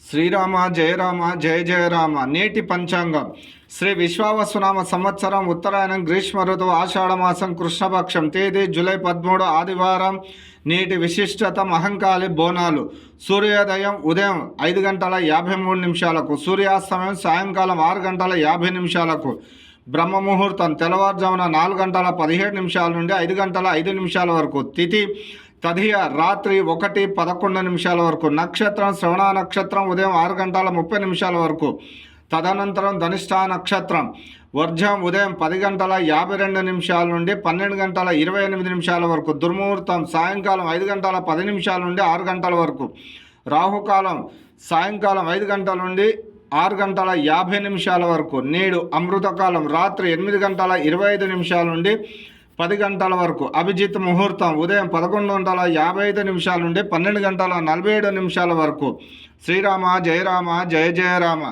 శ్రీరామ జయ రామ జయ జయ రామ. నేటి పంచాంగం శ్రీ విశ్వావసునామ సంవత్సరం ఉత్తరాయణం గ్రీష్మ ఋతువు ఆషాఢమాసం కృష్ణపక్షం తేదీ జూలై 13 ఆదివారం. నేటి విశిష్టత మహంకాళి బోనాలు. సూర్యోదయం ఉదయం 5:53 సూర్యాస్తమయం సాయంకాలం 6:50 బ్రహ్మముహూర్తం తెల్లవారుజామున 4:17 నుండి 5:05 వరకు. తిథి తదియ రాత్రి 1:11 వరకు. నక్షత్రం శ్రవణ నక్షత్రం ఉదయం 6:30 వరకు. తదనంతరం ధనిష్ఠా నక్షత్రం. వర్జం ఉదయం 10:52 నుండి 12:28 వరకు. దుర్ముహూర్తం సాయంకాలం 5:10 నుండి 6 వరకు. రాహుకాలం సాయంకాలం 5 నుండి 6:50 వరకు. నేడు అమృతకాలం రాత్రి 8:25 నుండి 10 వరకు. అభిజిత్ ముహూర్తం ఉదయం 11:55 నుండి 12:47 వరకు. శ్రీరామ జయ రామ జయ జయ రామ.